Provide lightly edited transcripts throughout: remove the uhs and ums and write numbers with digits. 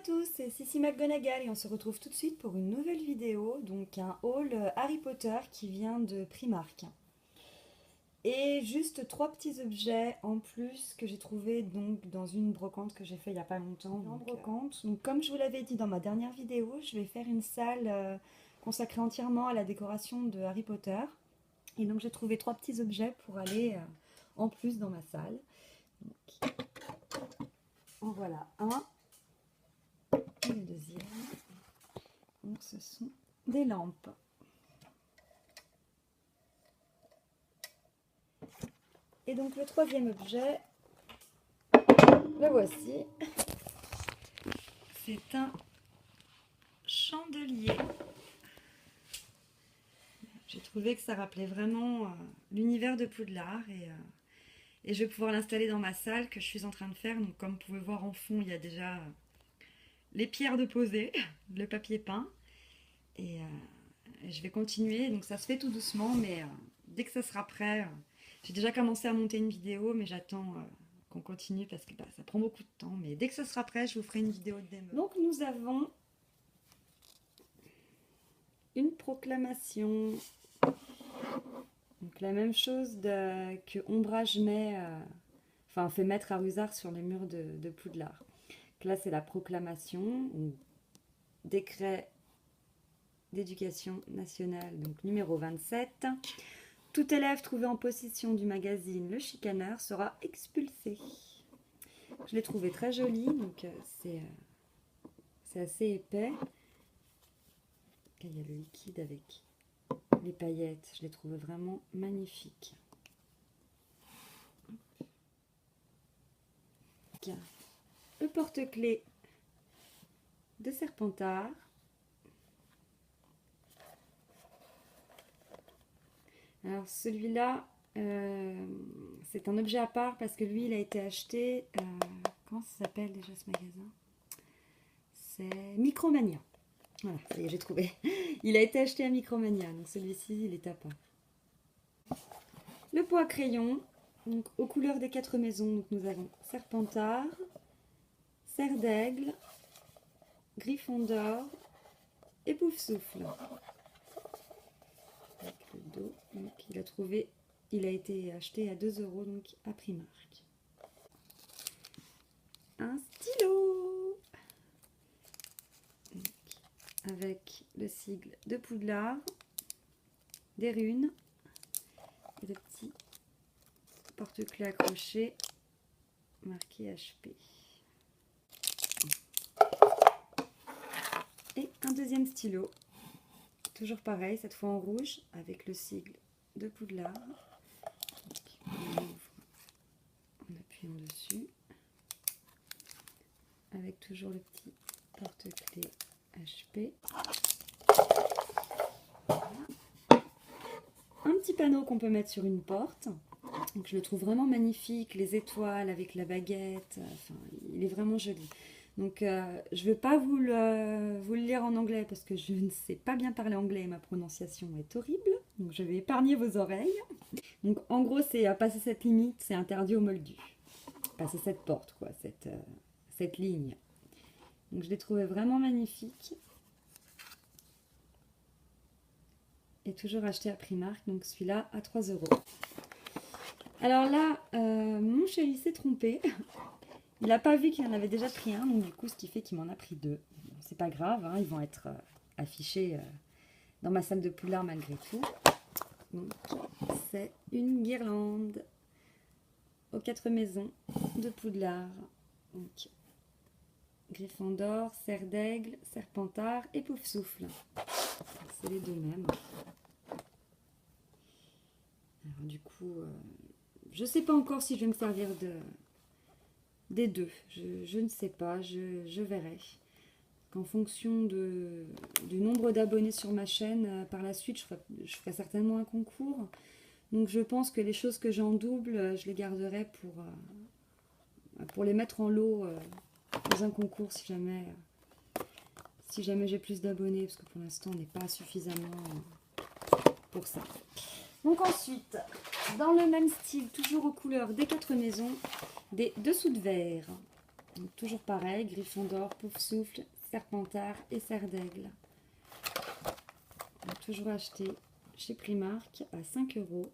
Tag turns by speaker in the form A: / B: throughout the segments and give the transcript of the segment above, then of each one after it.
A: tous, c'est Sissi McGonagall et on se retrouve tout de suite pour une nouvelle vidéo, donc un haul Harry Potter qui vient de Primark. Et juste trois petits objets en plus que j'ai trouvé donc dans une brocante que j'ai fait il n'y a pas longtemps. Donc comme je vous l'avais dit dans ma dernière vidéo, je vais faire une salle consacrée entièrement à la décoration de Harry Potter. Et donc j'ai trouvé trois petits objets pour aller en plus dans ma salle. Donc, en voilà un. Et le deuxième, donc ce sont des lampes. Et donc le troisième objet, le voici. C'est un chandelier. J'ai trouvé que ça rappelait vraiment l'univers de Poudlard et je vais pouvoir l'installer dans ma salle que je suis en train de faire. Donc comme vous pouvez voir en fond, il y a déjà les pierres de poser, le papier peint. Et je vais continuer, donc ça se fait tout doucement, mais dès que ça sera prêt, j'ai déjà commencé à monter une vidéo, mais j'attends qu'on continue parce que ça prend beaucoup de temps. Mais dès que ça sera prêt, je vous ferai une vidéo de démo. Donc nous avons une proclamation. Donc la même chose que Ombrage fait mettre à Rusard sur les murs de Poudlard. Donc là c'est la proclamation, ou décret d'éducation nationale, donc numéro 27. Tout élève trouvé en possession du magazine Le Chicaneur sera expulsé. Je l'ai trouvé très joli, donc c'est assez épais. Il y a le liquide avec les paillettes, je l'ai trouvé vraiment magnifique. Le porte-clés de Serpentard. Alors celui-là, c'est un objet à part parce que lui, il a été acheté, comment ça s'appelle déjà ce magasin? C'est Micromania. Voilà, ça y est, j'ai trouvé. Il a été acheté à Micromania, donc celui-ci, il est à part. Le pot à crayon, donc aux couleurs des 4 maisons, donc nous avons Serpentard, Serre d'Aigle, Gryffondor et Poufsouffle. Avec le dos, donc il a été acheté à 2 € donc à Primark. Un stylo donc, avec le sigle de Poudlard, des runes et le petit porte-clés accroché marqué HP. Et un deuxième stylo. Toujours pareil, cette fois en rouge, avec le sigle de Poudlard. Donc, on ouvre en appuyant dessus. Avec toujours le petit porte-clés HP. Un petit panneau qu'on peut mettre sur une porte. Donc, je le trouve vraiment magnifique, les étoiles avec la baguette. Enfin, il est vraiment joli. Donc je ne vais pas vous le lire en anglais parce que je ne sais pas bien parler anglais et ma prononciation est horrible. Donc je vais épargner vos oreilles. Donc en gros, c'est à passer cette limite, c'est interdit aux moldus. Passer cette porte, quoi, cette ligne. Donc je l'ai trouvé vraiment magnifique. Et toujours acheté à Primark, donc celui-là à 3 €. Alors là, mon chéri s'est trompé. Il n'a pas vu qu'il en avait déjà pris un, donc du coup, ce qui fait qu'il m'en a pris 2. Bon, c'est pas grave, hein, ils vont être affichés dans ma salle de Poudlard malgré tout. Donc, c'est une guirlande aux 4 maisons de Poudlard. Donc, Gryffondor, Serre d'Aigle, Serpentard et Poufsouffle. C'est les deux mêmes. Alors du coup, je sais pas encore si je vais me servir des deux, je ne sais pas, je verrai. En fonction du nombre d'abonnés sur ma chaîne, par la suite, je ferai certainement un concours. Donc je pense que les choses que j'ai en double, je les garderai pour les mettre en lot dans un concours si jamais j'ai plus d'abonnés, parce que pour l'instant on n'est pas suffisamment pour ça. Donc ensuite, dans le même style, toujours aux couleurs des 4 maisons, des dessous de verre. Donc, toujours pareil, Gryffondor, Poufsouffle, Serpentard et Serre d'Aigle. On va toujours acheter chez Primark à 5 €.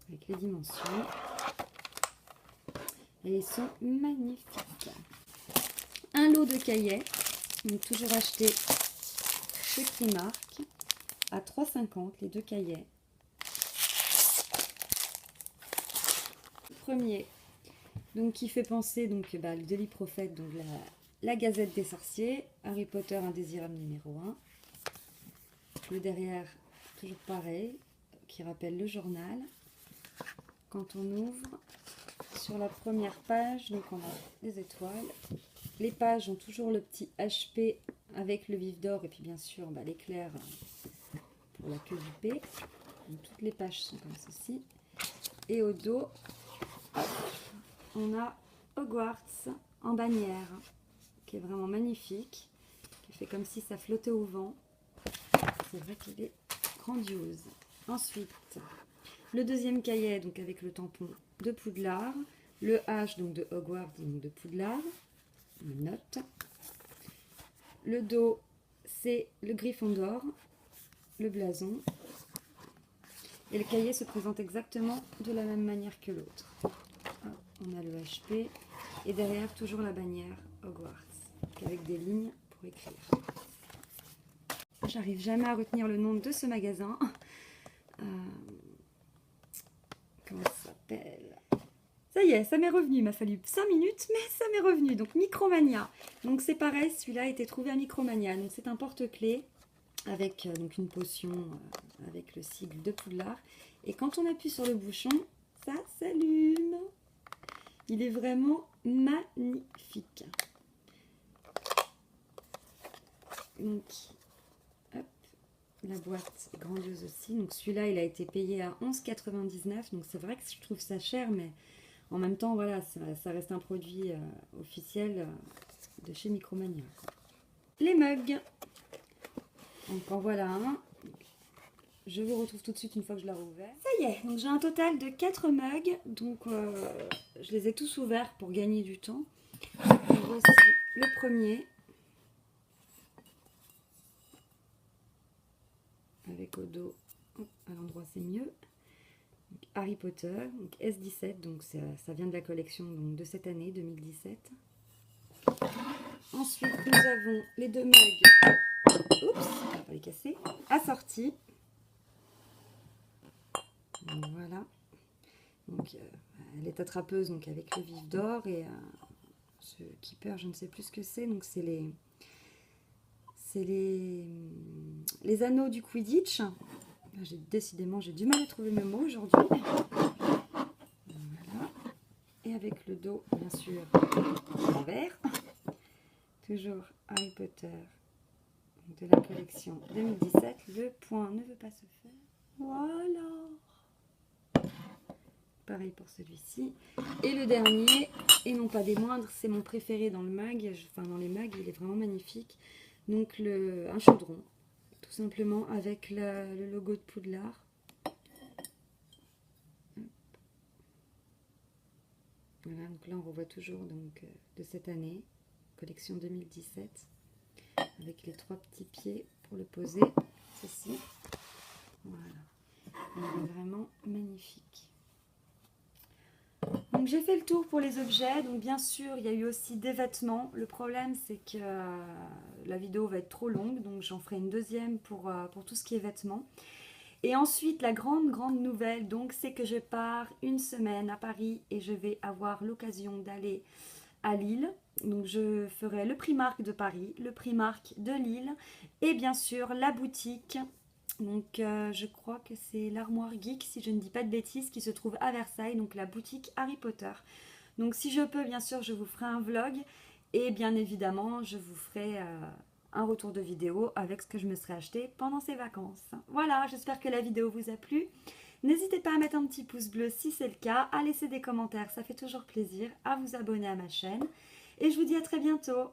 A: Avec les dimensions. Et ils sont magnifiques. Un lot de cahiers, donc toujours acheté chez Primark à 3,50 € les 2 cahiers. Le premier, donc qui fait penser donc le Daily Prophet, donc la Gazette des Sorciers, Harry Potter indésirable numéro 1. Le derrière, toujours pareil, qui rappelle le journal. Quand on ouvre, sur la première page, donc on a des étoiles. Les pages ont toujours le petit HP avec le vif d'or et puis bien sûr l'éclair pour la queue du P. Donc, toutes les pages sont comme ceci. Et au dos, hop, on a Hogwarts en bannière, qui est vraiment magnifique, qui fait comme si ça flottait au vent. C'est vrai qu'il est grandiose. Ensuite, le deuxième cahier, donc avec le tampon de Poudlard, le H donc de Hogwarts, donc de Poudlard, une note. Le dos, c'est le Gryffondor, le blason. Et le cahier se présente exactement de la même manière que l'autre. On a le HP et derrière toujours la bannière Hogwarts, avec des lignes pour écrire. J'arrive jamais à retenir le nom de ce magasin. Comment ça s'appelle? Ça y est, ça m'est revenu, il m'a fallu 5 minutes, mais ça m'est revenu. Donc Micromania. Donc c'est pareil, celui-là a été trouvé à Micromania. Donc c'est un porte-clés avec donc une potion avec le sigle de Poudlard. Et quand on appuie sur le bouchon, ça s'allume. Il est vraiment magnifique. Donc, hop, la boîte est grandiose aussi. Donc celui-là, il a été payé à 11,99 €. Donc c'est vrai que je trouve ça cher, mais en même temps, voilà, ça reste un produit officiel de chez Micromania. Les mugs. Donc en voilà un. Je vous retrouve tout de suite une fois que je l'ai rouvert. Ça y est, donc j'ai un total de 4 mugs. Donc je les ai tous ouverts pour gagner du temps. Donc, voici le premier. Avec au dos, à l'endroit c'est mieux. Donc, Harry Potter, donc S17, donc ça vient de la collection donc, de cette année, 2017. Ensuite, nous avons les 2 mugs. Oups, on va pas les casser. Assortis. Donc, voilà. Donc, elle est attrapeuse donc, avec le vif d'or et ce keeper, je ne sais plus ce que c'est. Donc, c'est les anneaux du Quidditch. Décidément, j'ai du mal à trouver mes mots aujourd'hui. Voilà. Et avec le dos, bien sûr, en vert. Toujours Harry Potter de la collection 2017. Le point ne veut pas se faire. Voilà. Pareil pour celui-ci. Et le dernier, et non pas des moindres, c'est mon préféré dans le mag. Enfin, dans les mags, il est vraiment magnifique. Donc, un chaudron. Tout simplement avec le logo de Poudlard. Voilà, donc là on revoit toujours donc, de cette année, collection 2017, avec les 3 petits pieds pour le poser, ceci. Voilà, il est vraiment magnifique. Donc j'ai fait le tour pour les objets, donc bien sûr il y a eu aussi des vêtements. Le problème c'est que la vidéo va être trop longue, donc j'en ferai une deuxième pour tout ce qui est vêtements. Et ensuite la grande nouvelle, donc c'est que je pars une semaine à Paris et je vais avoir l'occasion d'aller à Lille. Donc je ferai le Primark de Paris, le Primark de Lille et bien sûr la boutique. Donc je crois que c'est l'Armoire Geek, si je ne dis pas de bêtises, qui se trouve à Versailles, donc la boutique Harry Potter. Donc si je peux, bien sûr, je vous ferai un vlog et bien évidemment, je vous ferai un retour de vidéo avec ce que je me serais acheté pendant ces vacances. Voilà, j'espère que la vidéo vous a plu. N'hésitez pas à mettre un petit pouce bleu si c'est le cas, à laisser des commentaires, ça fait toujours plaisir, à vous abonner à ma chaîne. Et je vous dis à très bientôt.